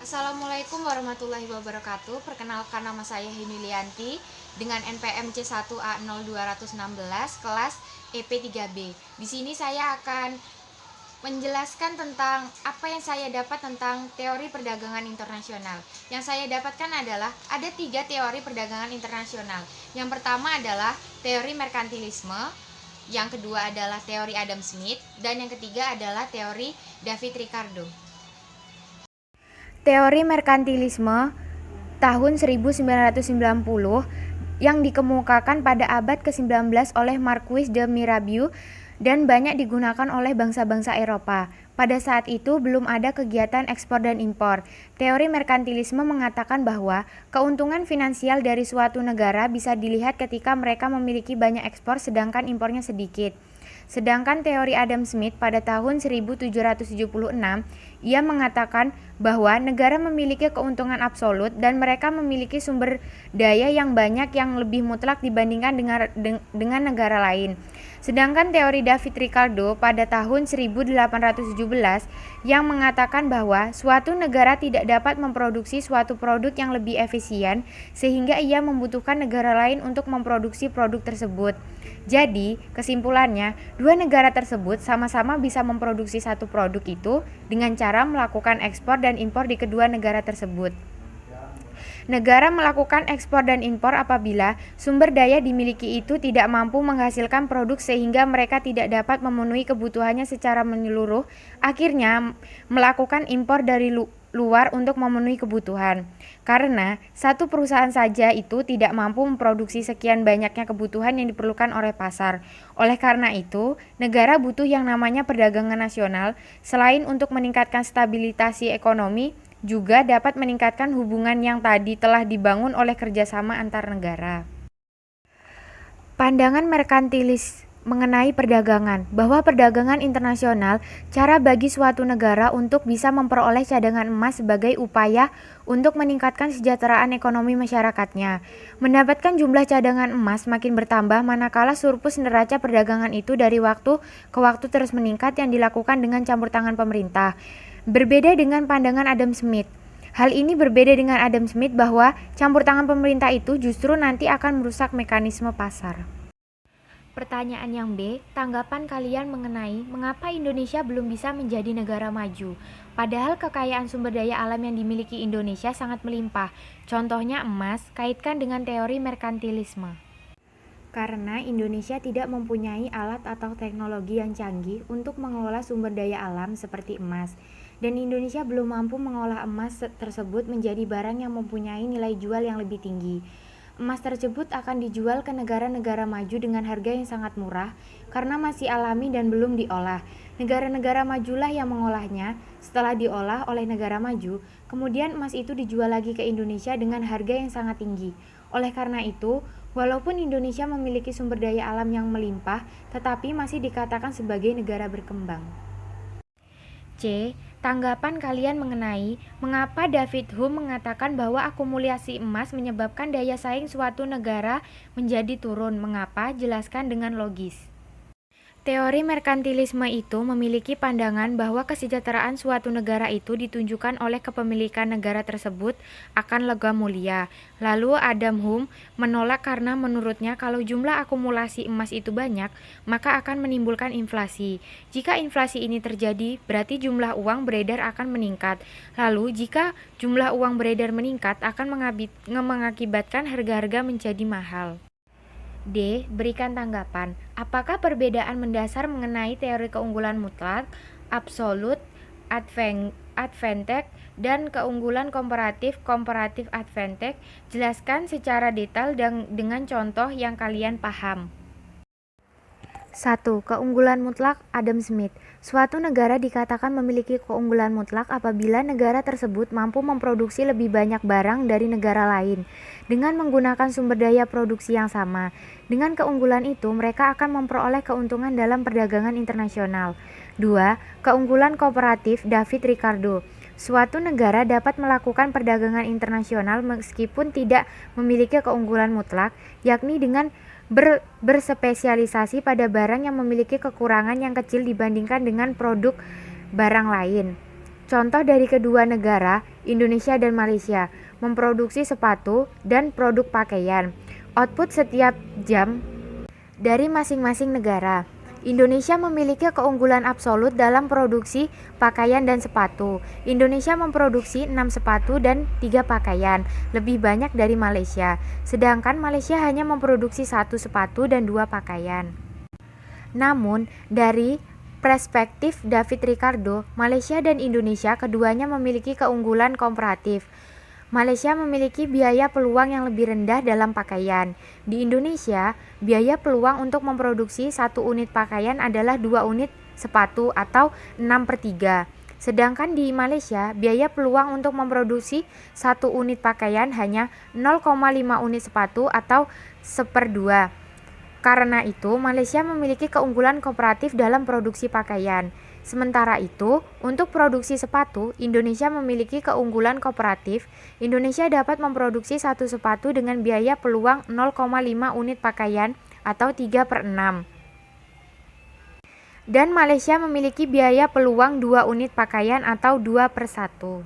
Assalamualaikum warahmatullahi wabarakatuh. Perkenalkan, nama saya Himilianti dengan NPM C1A0216 kelas EP3B. Di sini saya akan menjelaskan tentang apa yang saya dapat tentang teori perdagangan internasional. Yang saya dapatkan adalah ada 3 teori perdagangan internasional. Yang pertama adalah teori merkantilisme, yang kedua adalah teori Adam Smith, dan yang ketiga adalah teori David Ricardo. Teori merkantilisme tahun 1990 yang dikemukakan pada abad ke-19 oleh Marquis de Mirabeau dan banyak digunakan oleh bangsa-bangsa Eropa. Pada saat itu belum ada kegiatan ekspor dan impor. Teori merkantilisme mengatakan bahwa keuntungan finansial dari suatu negara bisa dilihat ketika mereka memiliki banyak ekspor sedangkan impornya sedikit. Sedangkan teori Adam Smith pada tahun 1776, ia mengatakan bahwa negara memiliki keuntungan absolut dan mereka memiliki sumber daya yang banyak yang lebih mutlak dibandingkan dengan negara lain. Sedangkan teori David Ricardo pada tahun 1817 yang mengatakan bahwa suatu negara tidak dapat memproduksi suatu produk yang lebih efisien sehingga ia membutuhkan negara lain untuk memproduksi produk tersebut. Jadi, kesimpulannya, dua negara tersebut sama-sama bisa memproduksi satu produk itu dengan cara melakukan ekspor dan impor di kedua negara tersebut. Negara melakukan ekspor dan impor apabila sumber daya dimiliki itu tidak mampu menghasilkan produk sehingga mereka tidak dapat memenuhi kebutuhannya secara menyeluruh, akhirnya melakukan impor dari luar untuk memenuhi kebutuhan. Karena satu perusahaan saja itu tidak mampu memproduksi sekian banyaknya kebutuhan yang diperlukan oleh pasar. Oleh karena itu, negara butuh yang namanya perdagangan nasional, selain untuk meningkatkan stabilitas ekonomi, juga dapat meningkatkan hubungan yang tadi telah dibangun oleh kerjasama antar negara. Pandangan merkantilis mengenai perdagangan, bahwa perdagangan internasional cara bagi suatu negara untuk bisa memperoleh cadangan emas sebagai upaya untuk meningkatkan kesejahteraan ekonomi masyarakatnya. Mendapatkan jumlah cadangan emas makin bertambah manakala surplus neraca perdagangan itu dari waktu ke waktu terus meningkat yang dilakukan dengan campur tangan pemerintah. Berbeda dengan pandangan Adam Smith. Hal ini berbeda dengan Adam Smith bahwa campur tangan pemerintah itu justru nanti akan merusak mekanisme pasar. Pertanyaan yang B, tanggapan kalian mengenai mengapa Indonesia belum bisa menjadi negara maju? Padahal kekayaan sumber daya alam yang dimiliki Indonesia sangat melimpah. Contohnya emas, kaitkan dengan teori merkantilisme. Karena Indonesia tidak mempunyai alat atau teknologi yang canggih untuk mengelola sumber daya alam seperti emas. Dan Indonesia belum mampu mengolah emas tersebut menjadi barang yang mempunyai nilai jual yang lebih tinggi. Emas tersebut akan dijual ke negara-negara maju dengan harga yang sangat murah karena masih alami dan belum diolah. Negara-negara majulah yang mengolahnya. Setelah diolah oleh negara maju, kemudian emas itu dijual lagi ke Indonesia dengan harga yang sangat tinggi. Oleh karena itu, walaupun Indonesia memiliki sumber daya alam yang melimpah, tetapi masih dikatakan sebagai negara berkembang. C. Tanggapan kalian mengenai mengapa David Hume mengatakan bahwa akumulasi emas menyebabkan daya saing suatu negara menjadi turun. Mengapa? Jelaskan dengan logis. Teori merkantilisme itu memiliki pandangan bahwa kesejahteraan suatu negara itu ditunjukkan oleh kepemilikan negara tersebut akan logam mulia. Lalu Adam Hume menolak karena menurutnya kalau jumlah akumulasi emas itu banyak, maka akan menimbulkan inflasi. Jika inflasi ini terjadi, berarti jumlah uang beredar akan meningkat. Lalu jika jumlah uang beredar meningkat, akan mengakibatkan harga-harga menjadi mahal. D. Berikan tanggapan. Apakah perbedaan mendasar mengenai teori keunggulan mutlak, absolute advantage, dan keunggulan komparatif comparative advantage? Jelaskan secara detail dan dengan contoh yang kalian paham. 1. Keunggulan mutlak Adam Smith. Suatu negara dikatakan memiliki keunggulan mutlak apabila negara tersebut mampu memproduksi lebih banyak barang dari negara lain dengan menggunakan sumber daya produksi yang sama. Dengan keunggulan itu, mereka akan memperoleh keuntungan dalam perdagangan internasional. 2. Keunggulan kooperatif David Ricardo. Suatu negara dapat melakukan perdagangan internasional meskipun tidak memiliki keunggulan mutlak, yakni dengan berspesialisasi pada barang yang memiliki kekurangan yang kecil dibandingkan dengan produk barang lain. Contoh dari kedua negara, Indonesia dan Malaysia, memproduksi sepatu dan produk pakaian. Output setiap jam dari masing-masing negara. Indonesia memiliki keunggulan absolut dalam produksi pakaian dan sepatu. Indonesia memproduksi 6 sepatu dan 3 pakaian, lebih banyak dari Malaysia. Sedangkan Malaysia hanya memproduksi 1 sepatu dan 2 pakaian. Namun, dari perspektif David Ricardo, Malaysia dan Indonesia keduanya memiliki keunggulan komparatif. Malaysia memiliki biaya peluang yang lebih rendah dalam pakaian. Di Indonesia, biaya peluang untuk memproduksi 1 unit pakaian adalah 2 unit sepatu atau 6/3. Sedangkan di Malaysia, biaya peluang untuk memproduksi 1 unit pakaian hanya 0,5 unit sepatu atau 1/2. Karena itu, Malaysia memiliki keunggulan komparatif dalam produksi pakaian. Sementara itu, untuk produksi sepatu, Indonesia memiliki keunggulan komparatif. Indonesia dapat memproduksi 1 sepatu dengan biaya peluang 0,5 unit pakaian atau 3/6. Dan Malaysia memiliki biaya peluang 2 unit pakaian atau 2/1.